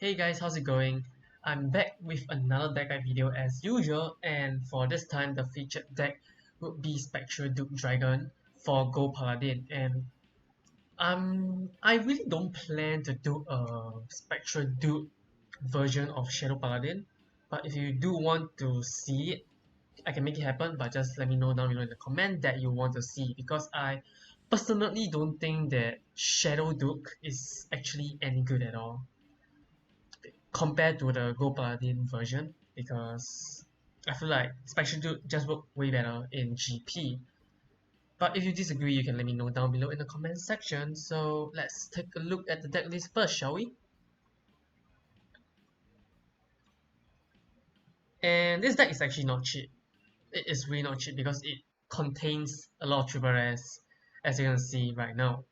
Hey guys, how's it going? I'm back with another deck guide video as usual, and for this time the featured deck would be Spectral Duke Dragon for Gold Paladin. And I really don't plan to do a Spectral Duke version of Shadow Paladin, but if you do want to see it, I can make it happen, but just let me know down below in the comment that you want to see, because I personally don't think that Shadow Duke is actually any good at all compared to the Gold Paladin version, because I feel like Spectral Duke just work way better in GP. But if you disagree, you can let me know down below in the comment section. So let's take a look at the deck list first, shall we? And this deck is actually not cheap. It is really not cheap because it contains a lot of triple rares, as you can see right now.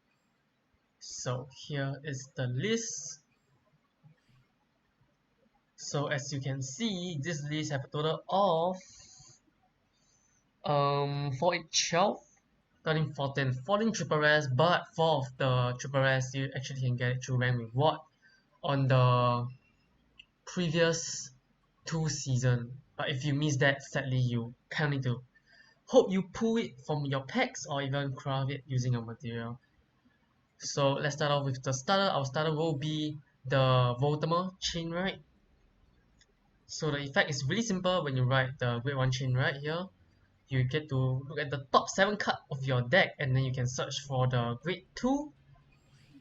So here is the list. So as you can see, this list have a total of 4, 8, 12, 13, 14, 14 triple rares, but 4 of the triple rares you actually can get it through rank reward on the previous 2 season. But if you miss that, sadly you kind of need to hope you pull it from your packs or even craft it using your material. So let's start off with the starter. Our starter will be the Voldemort chain right. So the effect is really simple. When you write the grade 1 chain right here, you get to look at the top 7 card of your deck, and then you can search for the grade 2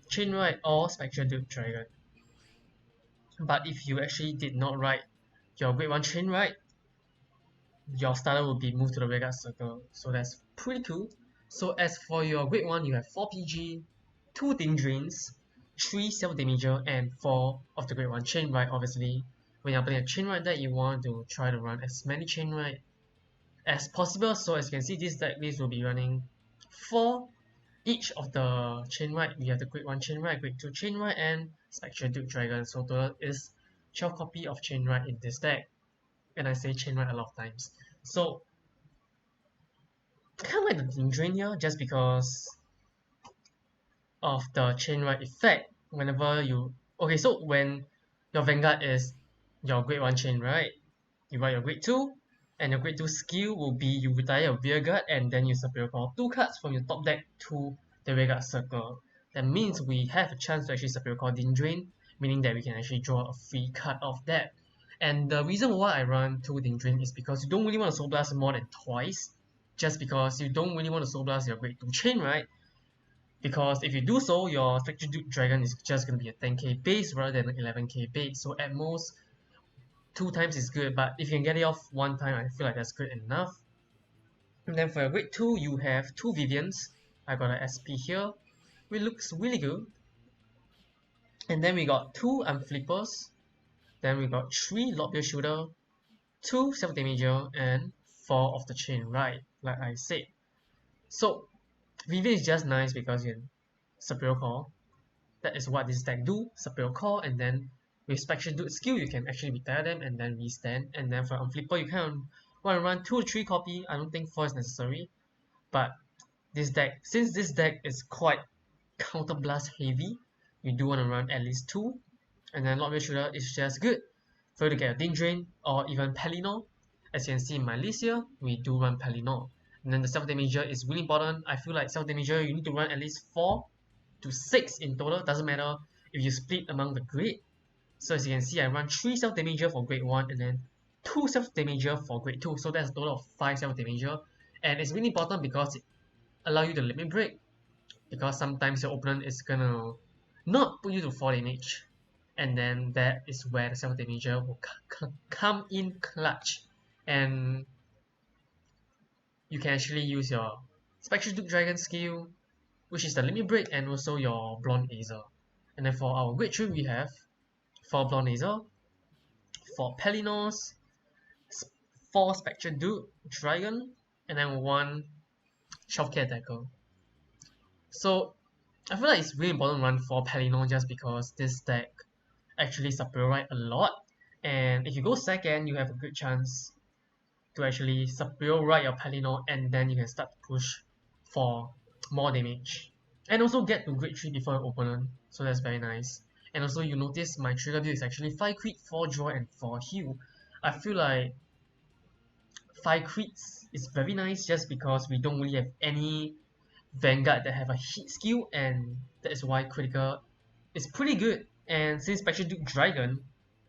chain right or Spectral Duke Dragon. But if you actually did not write your grade 1 chain right, your starter will be moved to the Vanguard circle. So that's pretty cool. So as for your grade 1, you have 4 PG, 2 Ding Drains, 3 Self Damager, and 4 of the grade 1 chain right. Obviously, when you're playing a chain right deck, you want to try to run as many chain right as possible. So as you can see, this deck list will be running 4 each of the chain right. We have the grade 1 chain right, grade 2 chain right, and Spectral Duke Dragon. So total is 12 copy of chain right in this deck. And I say chain right a lot of times. So I kind of like the Ding Drain here just because of the chain right effect. Whenever you so when your Vanguard is your grade 1 chain right, you write your grade 2, and your grade 2 skill will be you retire your Vanguard and then you superior call 2 cards from your top deck to the Vanguard circle. That means we have a chance to actually superior call Ding Drain, meaning that we can actually draw a free card of that. And the reason why I run 2 Ding Drain is because you don't really want to Soul Blast more than twice, just because you don't really want to Soul Blast your grade 2 chain, right? Because if you do so, your Spectral Duke Dragon is just going to be a 10k base rather than an 11k base. So at most, 2 times is good, but if you can get it off 1 time, I feel like that's good enough. And then for your grade 2, you have 2 Vivians. I got an SP here, which looks really good. And then we got 2 Flippers. Then we got 3 Lobby Shooter, 2 Self Damager, and 4 of the chain right, like I said. So Vivian is just nice because you can Superior Call. That is what this deck do, Superior Call, and then with Spectral Duke skill you can actually retire them and then restand. And then for Flipper you kind of want to run 2 or 3 copy. I don't think 4 is necessary. But this deck, since this deck is quite Counter Blast heavy, you do want to run at least 2. And then Lord Shooter is just good for you to get a Ding Drain or even Pellinor. As you can see in my list here, we do run Pellinor. And then the Self Damager is really important. I feel like Self Damager you need to run at least 4 to 6 in total. Doesn't matter if you split among the grade. So as you can see, I run 3 Self Damager for grade 1 and then 2 Self Damager for grade 2. So that's a total of 5 Self Damager. And it's really important because it allows you to limit break. Because sometimes your opponent is gonna not put you to 4 damage. And then that is where the Self Damager will come in clutch. And you can actually use your Spectral Duke Dragon skill, which is the limit break, and also your Blonde Azer. And then for our grade 3 we have 4 Blonde Azer, 4 Pellinors, 4 Spectral Duke Dragon, and then 1 Healthcare Attacker. So I feel like it's really important to run 4 Pellinor just because this deck actually superior right a lot, and if you go second you have a good chance to actually superior right your Pellinor, and then you can start to push for more damage and also get to grade 3 before your opponent, so that's very nice. And also you notice my trigger build is actually 5 crit, 4 draw and 4 heal. I feel like 5 crits is very nice just because we don't really have any Vanguard that have a hit skill, and that is why critical is pretty good. And since Spectral Duke Dragon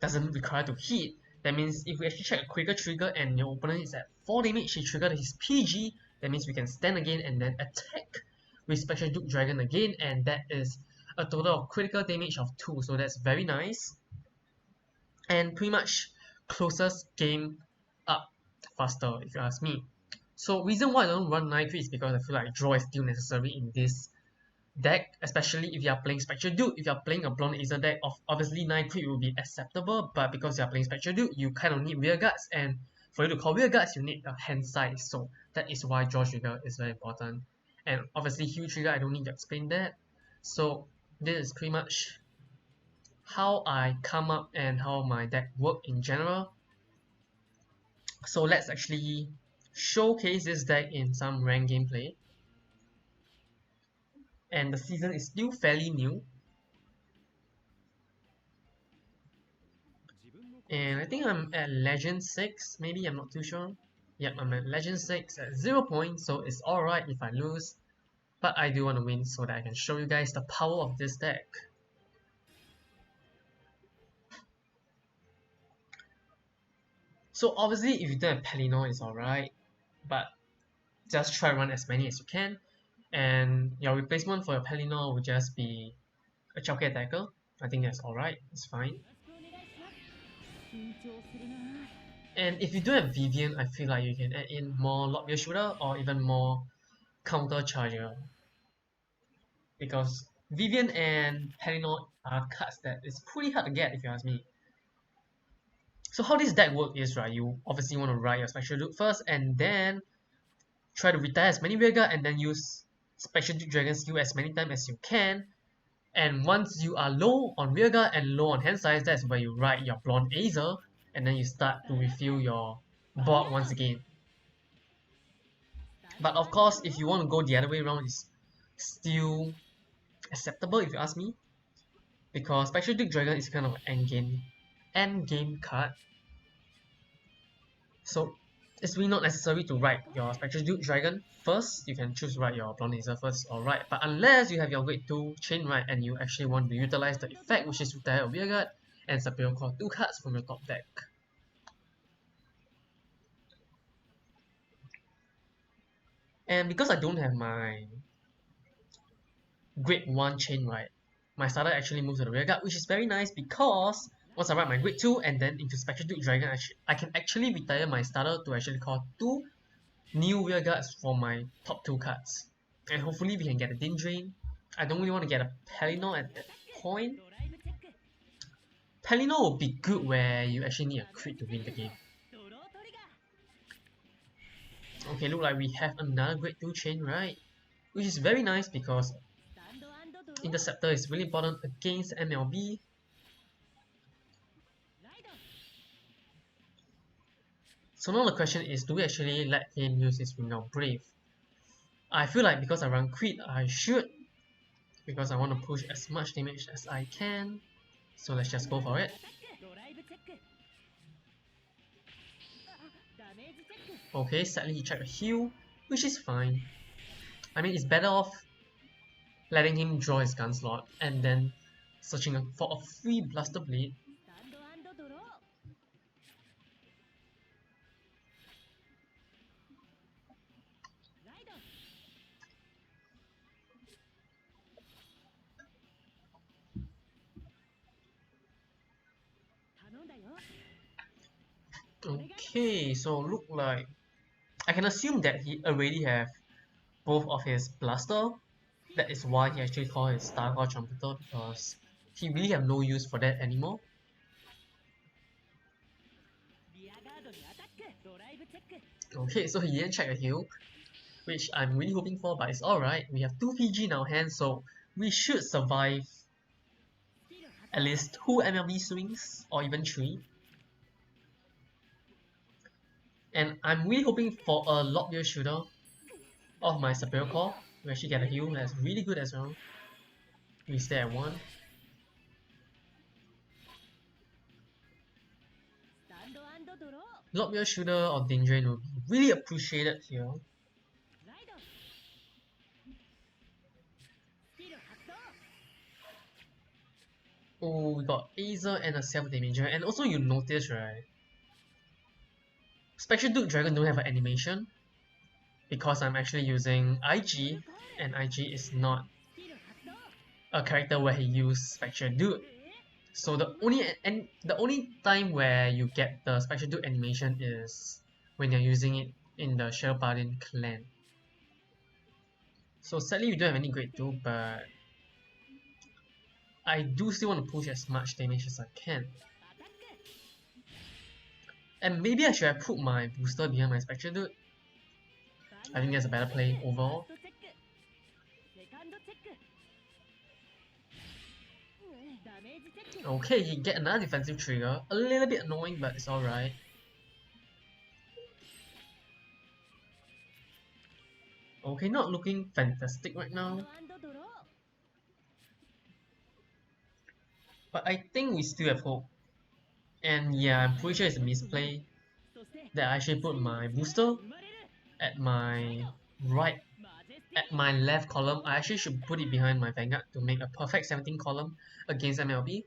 doesn't require to hit, that means if we actually check a critical trigger and your opponent is at 4 damage, he triggered his PG, that means we can stand again and then attack with Spectral Duke Dragon again, and that is a total of critical damage of 2, so that's very nice. And pretty much closest game up faster if you ask me. So reason why I don't run 9 crit is because I feel like draw is still necessary in this deck, especially if you are playing Spectral Duke. If you are playing a Blonde Aether deck, obviously 9 crit will be acceptable, but because you are playing Spectral Duke, you kind of need rear guards, and for you to call rear guards, you need a hand size, so that is why draw trigger is very important. And obviously heal trigger, I don't need to explain that. So this is pretty much how I come up and how my deck work in general. So let's actually showcase this deck in some ranked gameplay. And the season is still fairly new. And I think I'm at Legend 6, maybe, I'm not too sure. Yep, I'm at Legend 6 at 0 points, so it's alright if I lose. But I do want to win so that I can show you guys the power of this deck. So obviously if you don't have Pellinor, it's alright, but just try run as many as you can. And your replacement for your Pellinor will just be a Chowkey attacker. I think that's alright, it's fine. And if you don't have Vivian, I feel like you can add in more Lockbeard Shooter or even more Counter Charger. Because Vivian and Pellinor are cards that is pretty hard to get if you ask me. So how this deck works is, right, you obviously want to ride your Spectral Duke first and then try to retire as many Vanguard and then use Spectral Duke Dragon skill as many times as you can. And once you are low on Vanguard and low on hand size, that's where you ride your Blonde Aether and then you start to refill your board once again. But of course, if you want to go the other way around, it's still acceptable if you ask me. Because Spectral Duke Dragon is kind of an end game card. So it's really not necessary to ride your Spectral Duke Dragon first. You can choose to ride your Blonde Aether first or right. But unless you have your grade 2 chain ride and you actually want to utilize the effect, which is retire your Vanguard and Superior Core 2 cards from your top deck. And because I don't have my grade 1 chain ride, my starter actually moves to the Vanguard, which is very nice because once I ride my grade 2 and then into Spectral Duke Dragon, I can actually retire my starter to actually call 2 new Vanguards for my top 2 cards. And hopefully we can get a Din Drain. I don't really want to get a Pellinor at that point. Pellinor will be good where you actually need a crit to win the game. Okay, look like we have another grade 2 chain, right? Which is very nice because Interceptor is really important against MLB. So now the question is, do we actually let him use his Ring of Brave? I feel like because I run crit, I should. Because I want to push as much damage as I can. So let's just go for it. Okay, sadly he tried to heal, which is fine. I mean, it's better off letting him draw his gun slot and then searching for a free Blaster Blade. Okay, so look like I can assume that he already have both of his Blaster. That is why he actually called his Starcore Trumpeter, because he really have no use for that anymore. Okay, so he didn't check a heal, which I'm really hoping for, but it's alright. We have 2 PG in our hands, so we should survive at least 2 MLB swings, or even 3. And I'm really hoping for a Lockbeard Shooter of my Superior Core. We actually get a heal, that's really good as well. We stay at 1. Lockbeard Shooter or Dindrain will be really appreciated here. Oh, we got Aether and a self-damager, and also you notice, right? Spectral Duke Dragon don't have an animation because I'm actually using IG, and IG is not a character where he used Spectral Duke. So the only time where you get the Spectral Duke animation is when you're using it in the Shell Paladin clan. So sadly we don't have any grade 2, but I do still want to push as much damage as I can. And maybe I should have put my booster behind my Spectral Dude. I think that's a better play overall. Okay, he get another defensive trigger. A little bit annoying, but it's alright. Okay, not looking fantastic right now. But I think we still have hope. And yeah, I'm pretty sure it's a misplay that I actually put my booster at my right, at my left column. I actually should put it behind my Vanguard to make a perfect 17 column against MLB.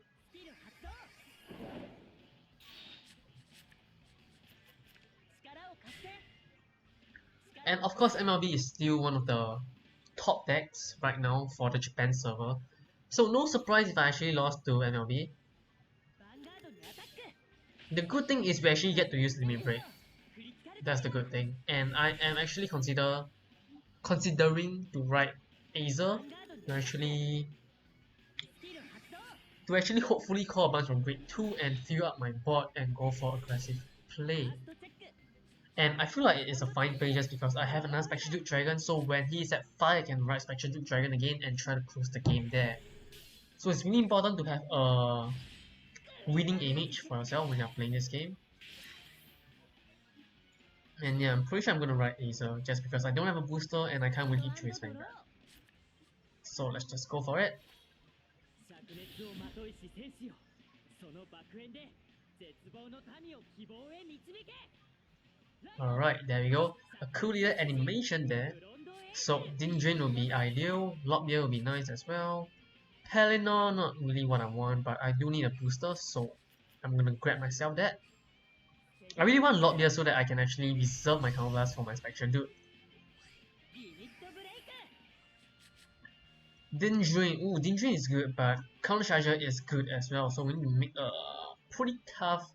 And of course, MLB is still one of the top decks right now for the Japan server. So no surprise if I actually lost to MLB. The good thing is we actually get to use Limit Break. That's the good thing. And I am actually considering to write Aether to actually hopefully call a bunch of grade 2 and fill up my board and go for aggressive play. And I feel like it is a fine play just because I have another Spectral Duke Dragon, so when he is at 5 I can write Spectral Duke Dragon again and try to close the game there. So it's really important to have a winning image for yourself when you're playing this game. And yeah, I'm pretty sure I'm gonna write Aether just because I don't have a booster and I can't really hit through his Vanguard. So let's just go for it. Alright, there we go. A cool little animation there. So Dindrain will be ideal, Lockbeard will be nice as well. Pelennor, not really what I want, but I do need a booster, so I'm gonna grab myself that. I really want Lockbeard so that I can actually reserve my Counterblast for my Spectral Dude. Dindrain, ooh, Dindrain is good, but Counter Charger is good as well, so we need to make a pretty tough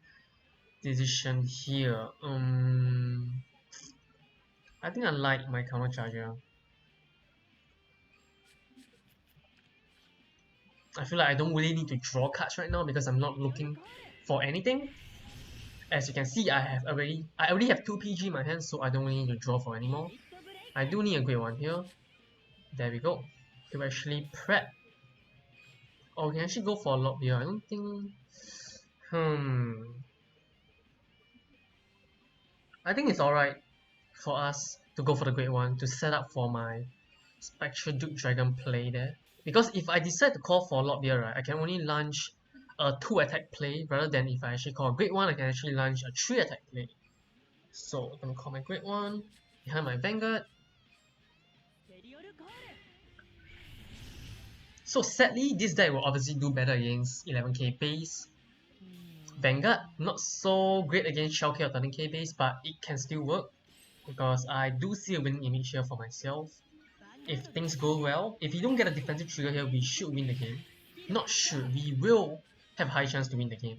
decision here. I think I like my Counter Charger. I feel like I don't really need to draw cards right now because I'm not looking for anything. As you can see, I already have 2 PG in my hand, so I don't really need to draw for anymore. I do need a great one here. There we go. To actually prep. Oh, we can actually go for a lot here. I don't think. I think it's alright for us to go for the great one to set up for my Spectral Duke Dragon play there. Because if I decide to call for a lot here, right, I can only launch a 2 attack play rather than if I actually call a great one, I can actually launch a 3 attack play. So I'm gonna call my great one behind my Vanguard. So sadly, this deck will obviously do better against 11k base. Vanguard, not so great against Shell K or 13k base, but it can still work because I do see a winning image here for myself. If things go well, if you don't get a defensive trigger here, we should win the game. Not should, we will have high chance to win the game.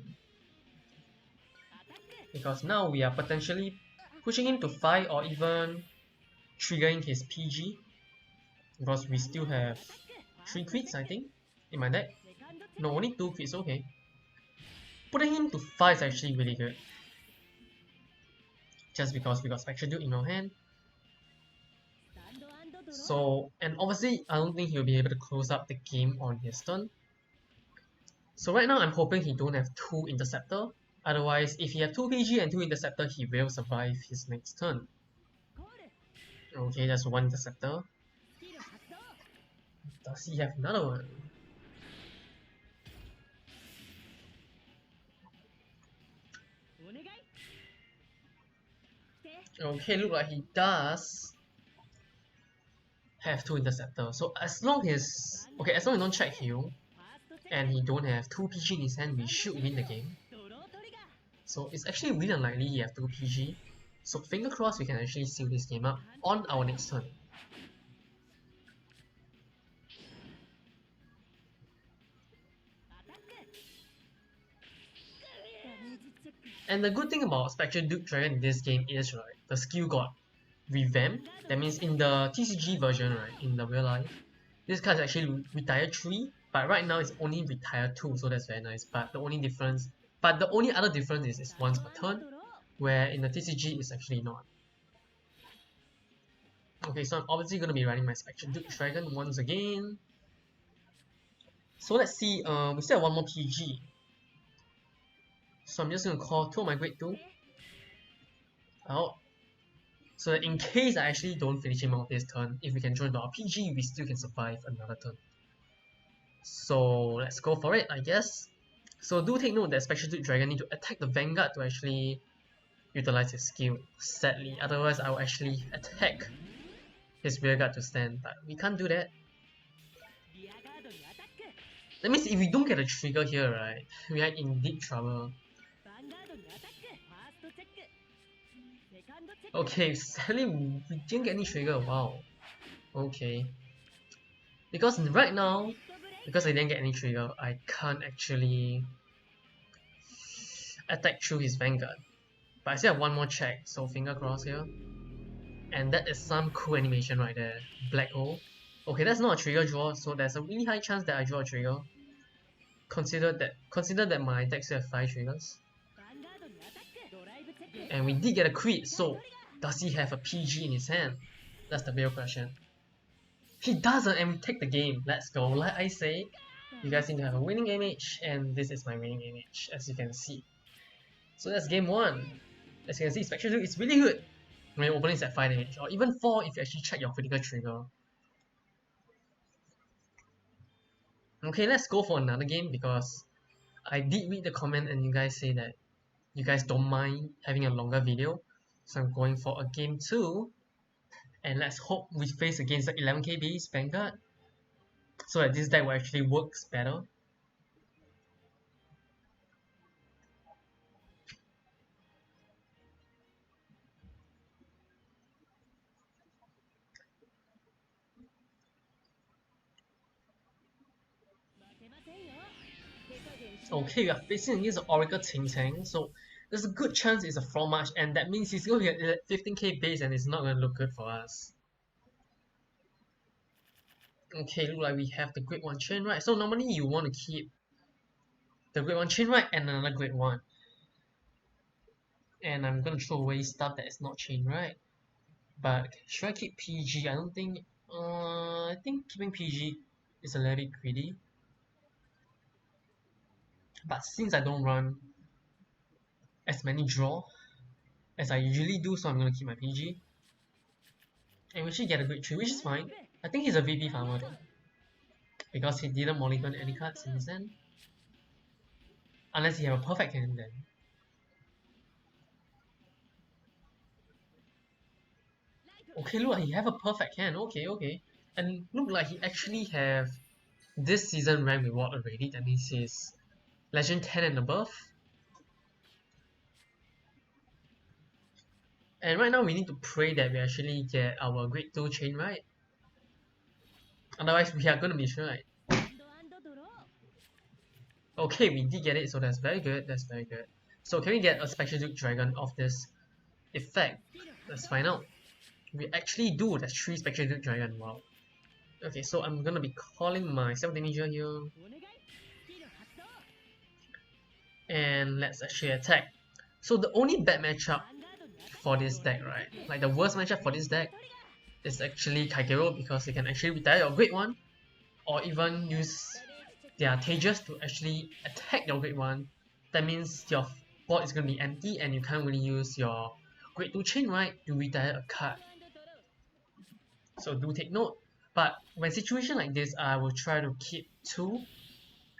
Because now we are potentially pushing him to 5 or even triggering his PG. Because we still have 3 crits, I think, in my deck. No, only 2 crits, okay. Putting him to 5 is actually really good. Just because we got Spectral Duke in our hand. So, and obviously, I don't think he'll be able to close up the game on his turn. So right now, I'm hoping he don't have 2 Interceptor. Otherwise, if he have 2 PG and 2 Interceptor, he will survive his next turn. Okay, that's 1 Interceptor. Does he have another one? Okay, look like he does have 2 interceptors. So as long as he don't check heal and he don't have 2 PG in his hand, we should win the game. So it's actually really unlikely he have 2 PG. So finger crossed we can actually seal this game up on our next turn. And the good thing about Spectral Duke Dragon in this game is, right, the skill got revamped. That means in the TCG version, right, in the real life, this card is actually retire 3, but right now it's only retire 2, so that's very nice. But the only other difference is it's once per turn, where in the TCG it's actually not. Okay, so I'm obviously going to be running my Spectral Duke Dragon once again. So let's see, we still have 1 more PG. So I'm just going to call 2 of my Grade 2 out. So that in case I actually don't finish him out this turn, if we can join the RPG, we still can survive another turn. So let's go for it, I guess. So do take note that Spectral Duke Dragon need to attack the Vanguard to actually utilize his skill, sadly. Otherwise, I will actually attack his rearguard to stand, but we can't do that. That means if we don't get a trigger here, right, we are in deep trouble. Okay, sadly we didn't get any trigger, wow. Okay. Because right now, because I didn't get any trigger, I can't actually attack through his Vanguard. But I still have 1 more check, so finger crossed here. And that is some cool animation right there. Black hole. Okay, that's not a trigger draw, so there's a really high chance that I draw a trigger. Consider that my deck still have 5 triggers. And we did get a crit, so does he have a PG in his hand? That's the real question. He doesn't, and we take the game. Let's go. Like I say, you guys need to have a winning image, and this is my winning image, as you can see. So that's game 1. As you can see, Spectral Duke is really good when your opponent is at 5 damage, or even 4 if you actually check your critical trigger. Okay, let's go for another game because I did read the comment and you guys say that you guys don't mind having a longer video. So I'm going for a game 2. And let's hope we face against the 11k base Vanguard, so that this deck will actually works better. Okay, we are facing against the Oracle Ting Tang, so there's a good chance it's a From March, and that means he's going to get 15k base and it's not going to look good for us. Okay, look like we have the Great One Chain Right. So normally you want to keep the Great One Chain Right and another Great One. And I'm going to throw away stuff that is not Chain Right. But should I keep PG? I don't think... I think keeping PG is a little bit greedy. But since I don't run as many draw as I usually do, so I'm going to keep my PG. And we should get a good tree, which is fine. I think he's a VP farmer though, because he didn't mulligan any cards in his hand. Unless he have a perfect hand then. Okay, look, he have a perfect hand. Okay. And look like he actually have this season rank reward already. That means he's Legend 10 and above. And right now we need to pray that we actually get our Grade 2 chain right. Otherwise we are gonna be right. Okay, we did get it, so that's very good. That's very good. So can we get a Spectral Duke Dragon of this effect? Let's find out. We actually do. That's 3 Spectral Duke Dragon. Wow. Okay, so I'm gonna be calling my 7 damager here. And let's actually attack. So the only bad matchup for this deck, right? Like the worst matchup for this deck is actually Kaigero, because they can actually retire your Great One, or even use their Tejas to actually attack your Great One. That means your board is going to be empty and you can't really use your Grade 2 Chain Right to retire a card. So do take note. But when situation like this, I will try to keep 2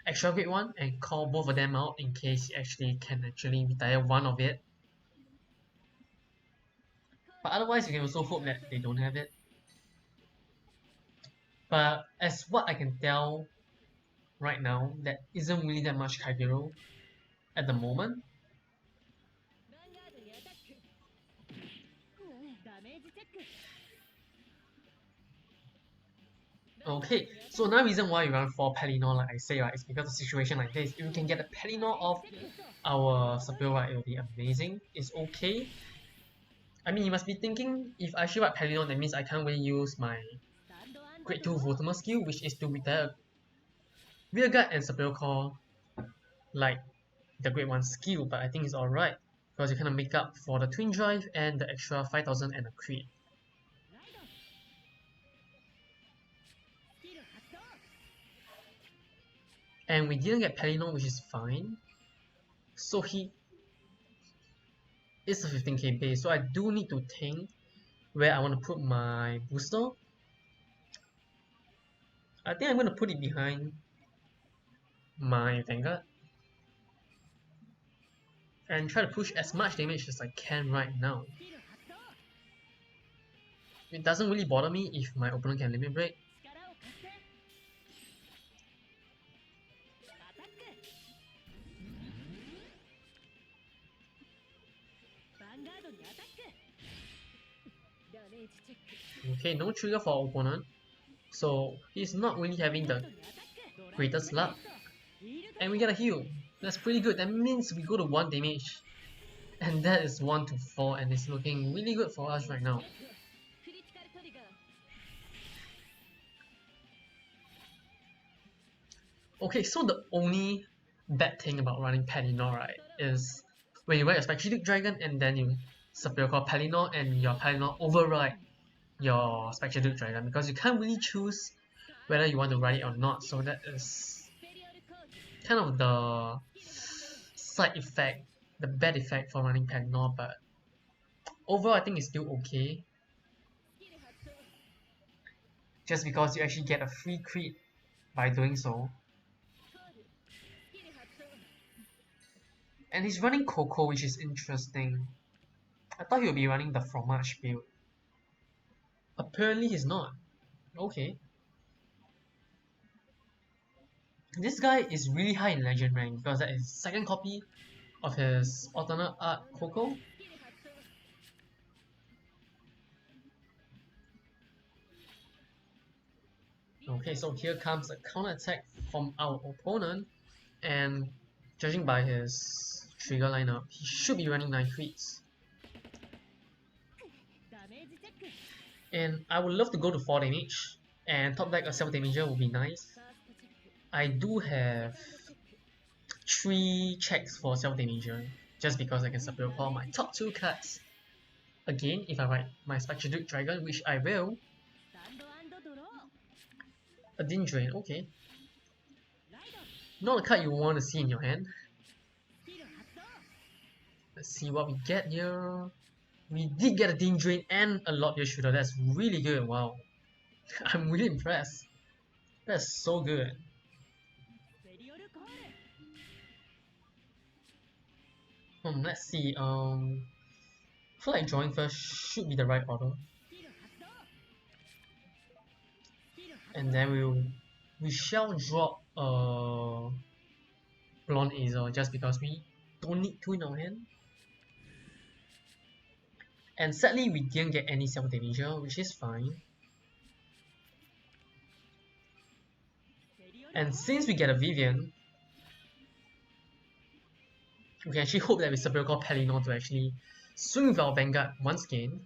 extra Grade 1 and call both of them out in case you actually can retire one of it. But otherwise, you can also hope that they don't have it. But as what I can tell right now, there isn't really that much Kaigero at the moment. Okay, so another reason why we run 4 Pellinor, like I say, right, is because of a situation like this. If we can get a Pellinor off our Superior, right, it will be amazing. It's okay. I mean, you must be thinking, if I actually write Pellinor, that means I can't really use my Grade 2 Votimer skill, which is to retire Rearguard and Superior Core like the Grade 1 skill, but I think it's alright, because you kind of make up for the Twin Drive and the extra 5000 and a crit. And we didn't get Pellinor, which is fine. So he is a 15k base, so I do need to think where I want to put my booster. I think I'm going to put it behind my Vanguard and try to push as much damage as I can right now. It doesn't really bother me if my opponent can limit break. Okay, no trigger for our opponent, so he's not really having the greatest luck. And we get a heal. That's pretty good. That means we go to 1 damage. And that is 1 to 4, and it's looking really good for us right now. Okay, so the only bad thing about running Pellinor, right, is when you wear a Spectral Duke Dragon and then you Superior Core Pellinor and your Pellinor override your Spectral Duke Dragon, because you can't really choose whether you want to run it or not. So that is kind of the side effect, the bad effect for running Pellinor, but overall I think it's still okay. Just because you actually get a free crit by doing so. And he's running Coco, which is interesting. I thought he would be running the Fromage build. Apparently he's not. Okay. This guy is really high in legend rank because that is second copy of his alternate art Coco. Okay, so here comes a counter attack from our opponent, and judging by his trigger lineup, he should be running 9 crits. And I would love to go to 4 damage, and top deck a self damager would be nice. I do have 3 checks for self damager, just because I can Superior Core my top 2 cards. Again, if I write my Spectral Duke Dragon, which I will. A Din Drain, okay. Not a card you want to see in your hand. Let's see what we get here. We did get a Din Drain and a Lord Year Shooter. That's really good. Wow. I'm really impressed. That's so good. Let's see. I feel like drawing first should be the right order. And then we shall drop Blonde Azer just because we don't need 2 in our hand. And sadly we didn't get any self damager, which is fine. And since we get a Vivian, we can actually hope that with Superior Core Pellinor to actually swing with our Vanguard once again.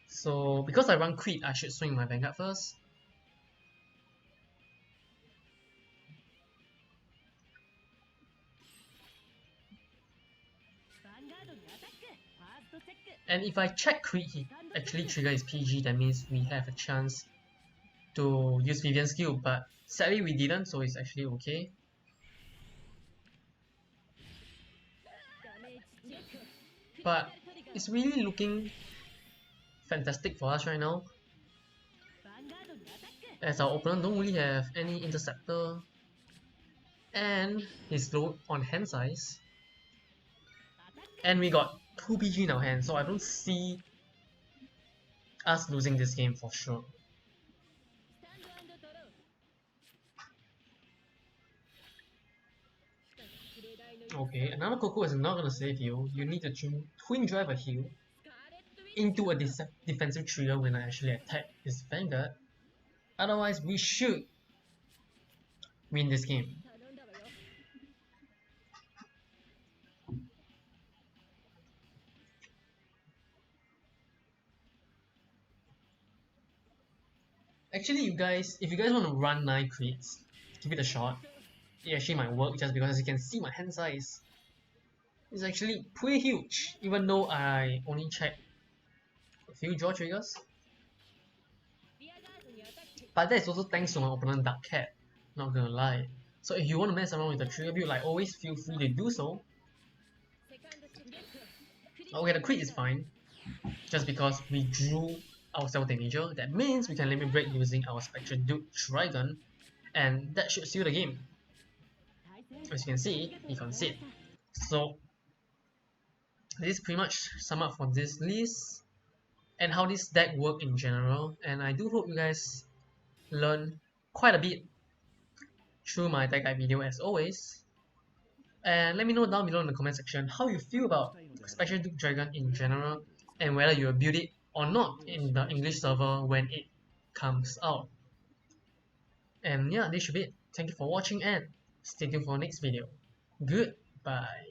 So because I run crit, I should swing my Vanguard first. And if I check crit, he actually triggers his PG, that means we have a chance to use Vivian's skill, but sadly we didn't, so it's actually okay. But it's really looking fantastic for us right now, as our opponent don't really have any interceptor and he's low on hand size, and we got 2 BG in our hand, so I don't see us losing this game for sure. Okay, another Coco is not gonna save you. You need to twin drive a heal into a defensive trigger when I actually attack this Vanguard. Otherwise, we should win this game. Actually, you guys, if you guys want to run 9 crits, give it a shot. It actually might work just because as you can see my hand size is actually pretty huge, even though I only check a few draw triggers. But that is also thanks to my opponent Dark Cat, not gonna lie. So if you want to mess around with the trigger build, like always feel free to do so. Okay, the crit is fine, just because we drew our self damager. That means we can limit break using our Spectral Duke Dragon, and that should seal the game. As you can see, he conceded. So this pretty much sum up for this list and how this deck work in general, and I do hope you guys learn quite a bit through my deck guide video as always. And let me know down below in the comment section how you feel about Spectral Duke Dragon in general and whether you will build it or not in the English server when it comes out. And yeah, this should be it. Thank you for watching and stay tuned for the next video. Goodbye.